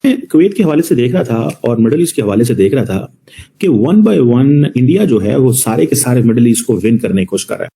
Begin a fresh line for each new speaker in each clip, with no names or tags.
Kuwait के हवाले से देख रहा था और मिडिल ईस्ट के हवाले से देख रहा था कि वन बाय वन इंडिया जो है वो सारे के सारे मिडिल ईस्ट को विन करने की कोशिश कर रहा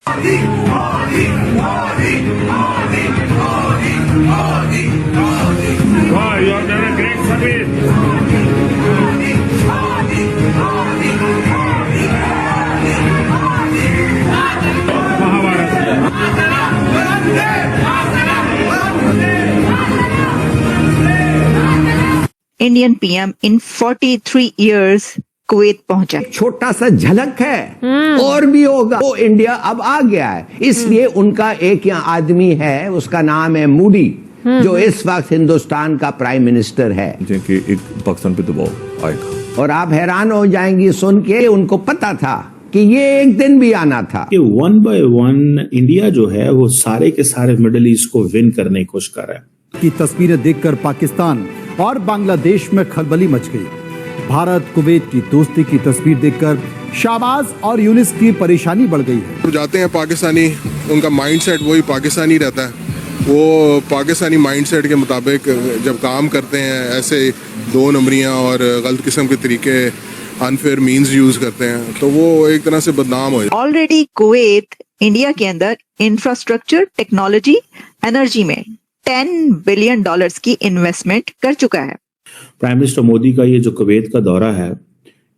Indian PM in 43 years Kuwait पहुंचा।
छोटा सा झलक है और भी होगा। वो इंडिया अब आ गया है, इसलिए उनका एक यहाँ आदमी है, उसका नाम है मूडी, जो इस वक्त हिंदुस्तान का प्राइम मिनिस्टर है।
कि एक पाकिस्तान पे दबाव आएगा
और आप हैरान हो जाएंगी सुन के, उनको पता था कि ये एक दिन भी आना था।
कि वन बाय वन इंडिया जो है वो सारे के सारे मिडिल ईस्ट को विन करने की कोशिश कर रहा है।
की तस्वीरें देखकर पाकिस्तान और बांग्लादेश में खलबली मच गई। भारत कुवैत की दोस्ती की तस्वीर देखकर शाहबाज और यूनिस की परेशानी बढ़ गई है।
जाते हैं पाकिस्तानी, उनका माइंडसेट वही पाकिस्तानी रहता है। वो पाकिस्तानी माइंडसेट के मुताबिक जब काम करते हैं, ऐसे दो नंबरियां और गलत किस्म के तरीके, अनफेयर मीन्स यूज करते हैं, तो वो एक तरह से बदनाम हो जाए।
ऑलरेडी कुवैत इंडिया के अंदर इंफ्रास्ट्रक्चर, टेक्नोलॉजी, एनर्जी में $10 बिलियन की इन्वेस्टमेंट कर चुका है।
प्राइम मिनिस्टर मोदी का ये जो कुवैत का दौरा है,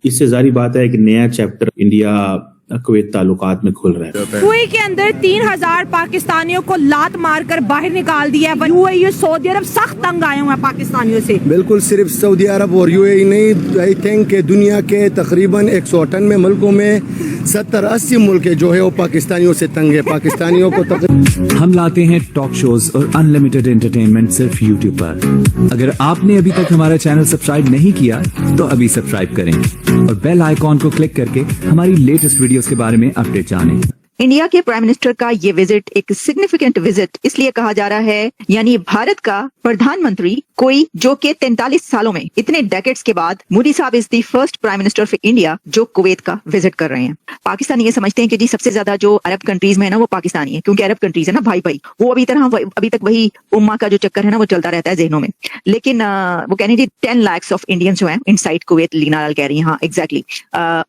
इससे जारी बात है कि नया चैप्टर इंडिया कुवैत ताल्लुकात में खुल रहा है।
कुवैत के अंदर 3000 पाकिस्तानियों को लात मारकर बाहर निकाल दिया है। यूएई, सऊदी अरब सख्त तंग आए हुए हैं पाकिस्तानियों से।
बिल्कुल, सिर्फ सऊदी अरब और यूएई नहीं, आई थिंक के दुनिया के तकरीबन 198 मुल्कों में 70-80 मुल्क जो है वो पाकिस्तानियों से तंग है। पाकिस्तानियों को
हम लाते हैं टॉक शोज और अनलिमिटेड एंटरटेनमेंट सिर्फ यूट्यूब पर। अगर आपने अभी तक हमारा चैनल सब्सक्राइब नहीं किया तो अभी सब्सक्राइब करें और बेल आइकॉन को क्लिक करके हमारी लेटेस्ट वीडियोस के बारे में अपडेट जानें।
इंडिया के प्राइम मिनिस्टर का ये विजिट एक सिग्निफिकेंट विजिट इसलिए कहा जा रहा है, यानी भारत का प्रधानमंत्री कोई जो कि 43 सालों में, इतने डेकेड्स के बाद, मोदी साहब is the first prime minister of India जो कुवैत का विजिट कर रहे हैं। पाकिस्तानी ये समझते हैं कि जी सबसे ज्यादा जो अरब कंट्रीज में है ना वो पाकिस्तानी है, क्योंकि अरब कंट्रीज है ना भाई भाई, वो अभी तक वही उम्मा का जो चक्कर है ना वो चलता रहता है जहनों में। लेकिन वो कहने जी 10 लाख ऑफ इंडियंस जो है इनसाइड कुवैत, लीना लाल कह रही है, हाँ एग्जैक्टली।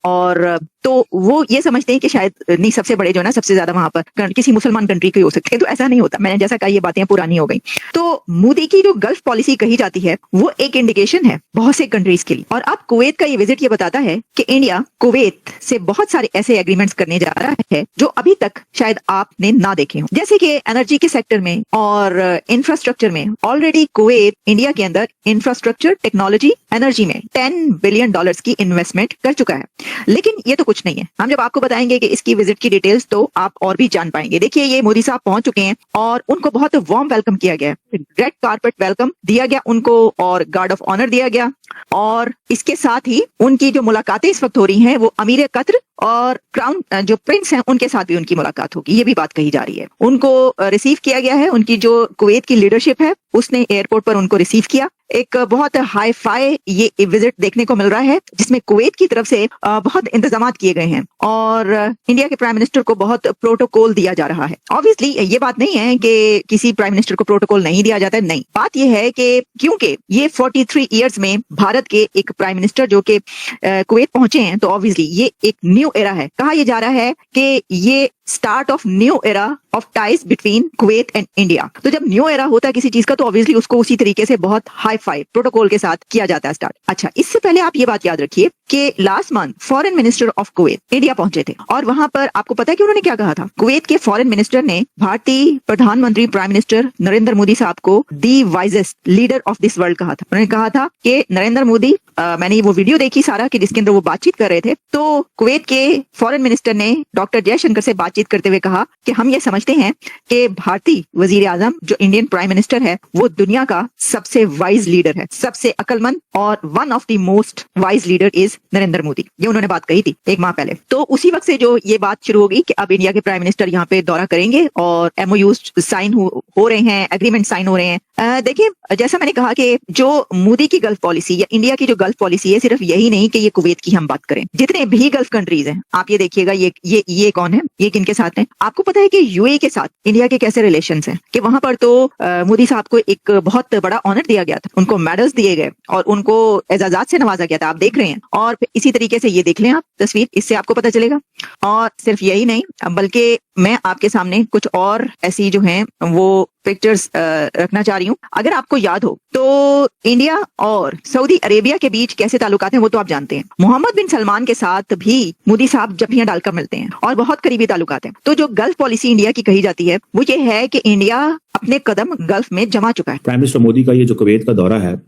और तो वो ये समझते हैं कि शायद नहीं, सबसे बड़े जो है ना, सबसे ज्यादा वहां पर किसी मुसलमान कंट्री के हो सकते हैं, तो ऐसा नहीं होता। मैंने जैसा कहा ये बातें पुरानी हो गई। तो मोदी की जो गल्फ पॉलिसी कही जाती है वो एक इंडिकेशन है बहुत से कंट्रीज के लिए। और अब कुवैत का ये विजिट ये बताता है कि इंडिया कुवैत से बहुत सारे ऐसे एग्रीमेंट्स करने जा रहा है जो अभी तक शायद आपने ना देखे हो, जैसे कि एनर्जी के सेक्टर में और इंफ्रास्ट्रक्चर में। ऑलरेडी कुवैत इंडिया के अंदर इंफ्रास्ट्रक्चर, टेक्नोलॉजी, एनर्जी में $10 बिलियन की इन्वेस्टमेंट कर चुका है। लेकिन ये तो कुछ नहीं है, हम जब आपको बताएंगे कि इसकी विजिट की डिटेल्स तो आप और भी जान पाएंगे। देखिए, ये मोदी साहब पहुंच चुके हैं और उनको बहुत वार्म वेलकम किया गया, रेड कारपेट वेलकम दिया गया उनको और गार्ड ऑफ ऑनर दिया गया। और इसके साथ ही उनकी जो मुलाकातें इस वक्त हो रही हैं वो अमीर कतर और क्राउन जो प्रिंस हैं उनके साथ भी उनकी मुलाकात होगी, ये भी बात कही जा रही है। उनको रिसीव किया गया है, उनकी जो कुवैत की लीडरशिप है उसने एयरपोर्ट पर उनको रिसीव किया। एक बहुत हाई फाई ये विजिट देखने को मिल रहा है जिसमें कुवैत की तरफ से बहुत इंतजाम किए गए हैं और इंडिया के प्राइम मिनिस्टर को बहुत प्रोटोकॉल दिया जा रहा है। ऑब्वियसली ये बात नहीं है कि किसी प्राइम मिनिस्टर को प्रोटोकॉल नहीं दिया जाता है, नहीं। बात ये है कि क्योंकि ये 43 इयर्स में भारत के एक प्राइम मिनिस्टर जो कि कुवैत पहुंचे हैं, तो ऑब्वियसली ये एक न्यू एरा है। कहा यह जा रहा है कि ये start of new era of ties between Kuwait and India. तो जब न्यू एरा होता है किसी चीज का तो ऑब्वियसली उसको उसी तरीके से बहुत हाई फाई प्रोटोकॉल के साथ किया जाता है स्टार्ट। अच्छा, इससे पहले आप ये बात याद रखिए कि last month foreign minister of Kuwait India पहुंचे थे और वहां पर आपको पता है कि उन्होंने क्या कहा था? कुवैत के फॉरेन मिनिस्टर ने भारतीय प्रधानमंत्री प्राइम मिनिस्टर नरेंद्र मोदी साहब को the wisest leader of this world कहा था। उन्होंने कहा था कि नरेंद्र मोदी, मैंने वो वीडियो देखी सारा कि जिसके अंदर वो बातचीत कर रहे थे, तो कुवैत के फॉरेन मिनिस्टर ने डॉक्टर जयशंकर से बातचीत करते हुए कहा कि हम ये समझते हैं कि भारतीय वजीर आजम जो इंडियन प्राइम मिनिस्टर है वो दुनिया का सबसे वाइज लीडर है, सबसे अक्लमंद, और one of the most wise leader is Narendra Modi. ये उन्होंने बात कही थी 1 माह पहले। तो उसी वक्त से जो ये बात शुरू हो गई कि अब इंडिया के प्राइम मिनिस्टर यहाँ पे दौरा करेंगे और MOUs साइन हो रहे हैं, एग्रीमेंट साइन हो रहे हैं। देखिए, जैसा मैंने कहा कि जो मोदी की गल्फ पॉलिसी या इंडिया की जो गल्फ पॉलिसी है, सिर्फ यही नहीं कि ये कुवैत की हम बात करें, जितने भी गल्फ कंट्रीज हैं, आप ये देखिएगा, ये कौन है, ये किनके साथ हैं। आपको पता है कि यूएई के साथ इंडिया के कैसे रिलेशंस हैं, कि वहां पर तो मोदी साहब को एक बहुत बड़ा ऑनर दिया गया था, उनको मेडल्स दिए गए और उनको एजाजात से नवाजा गया था, आप देख रहे हैं। और इसी तरीके से ये देख लें आप तस्वीर, इससे आपको पता चलेगा। और सिर्फ यही नहीं, बल्कि मैं आपके सामने कुछ और ऐसी जो हैं वो पिक्चर्स रखना चाह रही हूँ। अगर आपको याद हो तो इंडिया और सऊदी अरेबिया के बीच कैसे ताल्लुकात हैं वो तो आप जानते हैं। मोहम्मद बिन सलमान के साथ भी मोदी साहब जफ्फियां डालकर मिलते हैं और बहुत करीबी ताल्लुकात हैं। तो जो गल्फ पॉलिसी इंडिया की कही जाती है वो ये है कि इंडिया अपने कदम गल्फ में जमा चुका है।
प्राइम मिनिस्टर मोदी का ये जो कुवैत का दौरा है,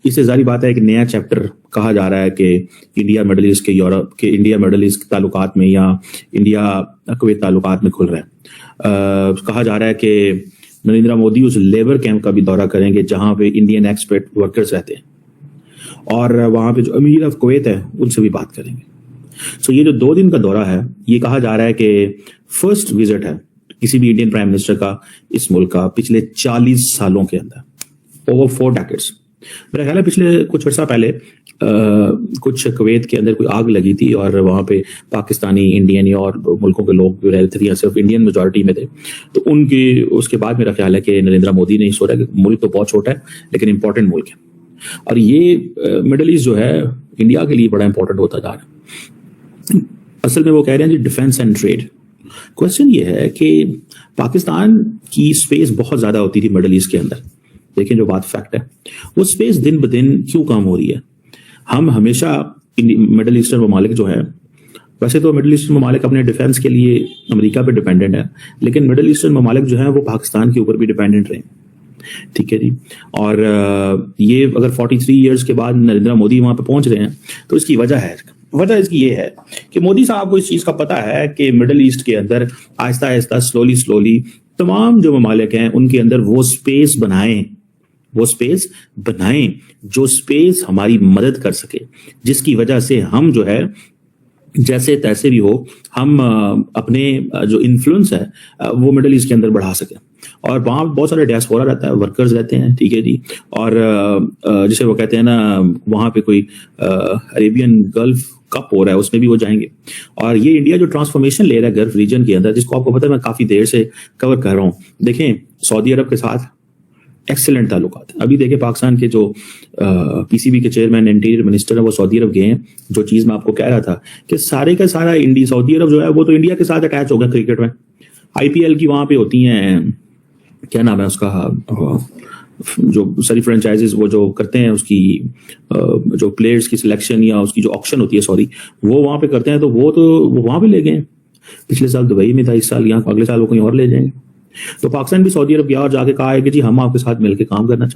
इससे जारी बात है कि नया चैप्टर कहा जा रहा है कि इंडिया मिडल ईस्ट के यूरोप के इंडिया मिडल ईस्ट ताल्लुकात में या इंडिया कुवैत ताल्लुकात में खुल रहा है। कहा जा रहा है कि नरेंद्र मोदी उस लेबर कैंप का भी दौरा करेंगे जहां पे इंडियन एक्सपेट वर्कर्स रहते हैं, और वहां पे जो अमीर ऑफ कुवैत है उनसे भी बात करेंगे। सो ये जो 2 दिन का दौरा है, ये कहा जा रहा है कि फर्स्ट विजिट है किसी भी इंडियन प्राइम मिनिस्टर का इस मुल्क का पिछले 40 सालों के अंदर, ओवर 4 डेकेड्स। मेरा ख्याल है पिछले कुछ अर्सा पहले कुछ कुवैत के अंदर कोई आग लगी थी और वहां पे पाकिस्तानी, इंडियन और मुल्कों के लोग जो रहते थे, सिर्फ इंडियन मेजॉरिटी में थे, तो उनकी उसके बाद मेरा ख्याल है कि नरेंद्र मोदी ने सोचा कि मुल्क तो बहुत छोटा है लेकिन इंपॉर्टेंट मुल्क है, और ये मिडल ईस्ट जो है इंडिया के लिए बड़ा इंपॉर्टेंट होता जा रहा है। असल में वो कह रहे हैं जी डिफेंस एंड ट्रेड। क्वेश्चन ये है कि पाकिस्तान की स्पेस बहुत ज्यादा होती थी मिडल ईस्ट के अंदर, देखें जो बात फैक्ट है, वो स्पेस दिन ब दिन क्यों कम हो रही है। हम हमेशा मिडल ईस्टर्न ममालिक जो है, वैसे तो मिडल ईस्टर्न ममालिक अपने डिफेंस के लिए अमेरिका पे डिपेंडेंट है, लेकिन मिडल ईस्टर्न ममालिक जो है वो पाकिस्तान के ऊपर भी डिपेंडेंट रहे, ठीक है जी। और ये अगर 43 ईयर्स के बाद नरेंद्र मोदी वहां पे पहुंच रहे हैं तो इसकी वजह इसकी ये है कि मोदी साहब को इस चीज का पता है कि मिडल ईस्ट के अंदर आहिस्ता आहिस्ता स्लोली तमाम जो ममालिक हैं उनके अंदर वो स्पेस बनाएं जो स्पेस हमारी मदद कर सके, जिसकी वजह से हम जो है जैसे तैसे भी हो हम अपने जो इन्फ्लुएंस है वो मिडल ईस्ट के अंदर बढ़ा सके। और वहाँ बहुत सारे डियास्पोरा रहता है, वर्कर्स रहते हैं, ठीक है जी। और जिसे वो कहते हैं ना, वहाँ पे कोई अरेबियन गल्फ कप हो रहा है, उसमें भी वो जाएंगे। और ये इंडिया जो ट्रांसफॉर्मेशन ले रहा है गल्फ रीजन के अंदर, जिसको आपको पता है मैं काफी देर से कवर कर रहा हूँ। देखें सऊदी अरब के साथ एक्सीलेंट ताल्लुकात। अभी देखें पाकिस्तान के जो पीसीबी के चेयरमैन इंटीरियर मिनिस्टर है वो सऊदी अरब गए हैं। जो चीज मैं आपको कह रहा था कि सारे का सारा सऊदी अरब जो है वो तो इंडिया के साथ अटैच हो गया क्रिकेट में। आईपीएल की वहां पे होती हैं, क्या नाम है उसका, जो सारी फ्रेंचाइजेस वो जो करते हैं उसकी जो प्लेयर्स की सिलेक्शन या उसकी जो ऑक्शन होती है वो वहां पे करते हैं, तो वो वहां पे ले गए। पिछले साल दुबई में था, इस साल यहाँ, अगले साल वो कहीं और ले जाएंगे। तो पाकिस्तान भी सऊदी अरब गया और जाके कहा है कि जी हम आपके साथ मिलकर काम करना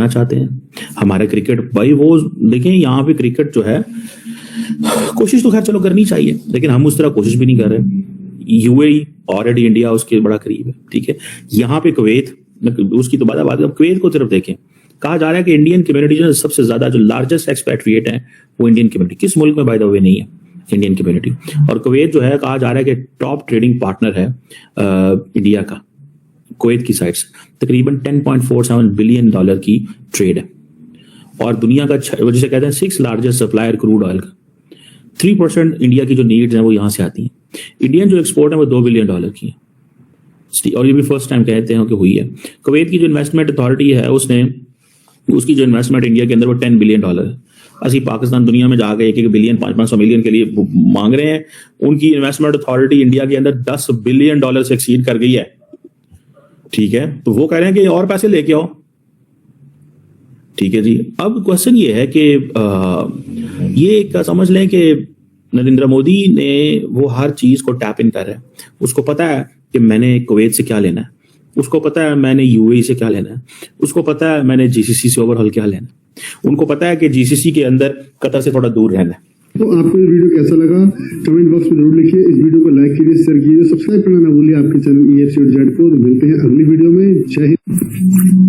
चाहते हैं, हमारे क्रिकेट भाई वो देखें यहाँ पे क्रिकेट जो है कोशिश तो खैर चलो करनी चाहिए, लेकिन हम उस तरह कोशिश भी नहीं कर रहे। यूएई ऑलरेडी इंडिया उसके बड़ा करीब है, ठीक है। यहाँ पे कुवैत, उसकी तो बात है, कुवैत को तरफ देखें, कहा जा रहा है कि इंडियन कम्युनिटी जो सबसे ज्यादा जो लार्जेस्ट एक्सपैट्रिएट है वो इंडियन कम्युनिटी, किस मुल्क में बाय द वे नहीं है इंडियन कम्युनिटी। और कुवैत जो है कहा जा रहा है कि टॉप ट्रेडिंग पार्टनर है इंडिया का, कुवैत की साइड से तकरीबन $10.47 बिलियन की ट्रेड है, और दुनिया का जिसे कहते हैं 6 लार्जेस्ट सप्लायर क्रूड ऑयल का। 3% इंडिया की जो नीड्स हैं वो यहाँ से आती हैं। इंडियन जो एक्सपोर्ट है वो $2 बिलियन की है, और ये भी फर्स्ट टाइम कहते हैं कि हुई है। कुवैत की जो इन्वेस्टमेंट अथॉरिटी है उसकी जो इन्वेस्टमेंट इंडिया के अंदर वो $10 बिलियन है। असली पाकिस्तान दुनिया में जाके 1 बिलियन 500 मिलियन के लिए मांग रहे हैं, उनकी इन्वेस्टमेंट अथॉरिटी इंडिया के अंदर $10 बिलियन से एक्सीड कर गई है, ठीक है। तो वो कह रहे हैं कि और पैसे लेके आओ, ठीक है जी। अब क्वेश्चन ये है कि ये एक समझ लें कि नरेंद्र मोदी ने वो हर चीज को टैप इन कर रहा है। उसको पता है कि मैंने कुवैत से क्या लेना है, उसको पता है मैंने यूएई से क्या लेना है, उसको पता है मैंने जीसीसी से ओवरऑल क्या लेना है, उनको पता है कि जीसीसी के अंदर कतर से थोड़ा दूर रहना है।
तो आपको ये वीडियो कैसा लगा कमेंट बॉक्स में जरूर लिखिए। इस वीडियो को लाइक कीजिए, शेयर कीजिए, सब्सक्राइब करना ना भूलिए आपके चैनल EFC और जेड को। मिलते हैं अगली वीडियो में। जय हिंद।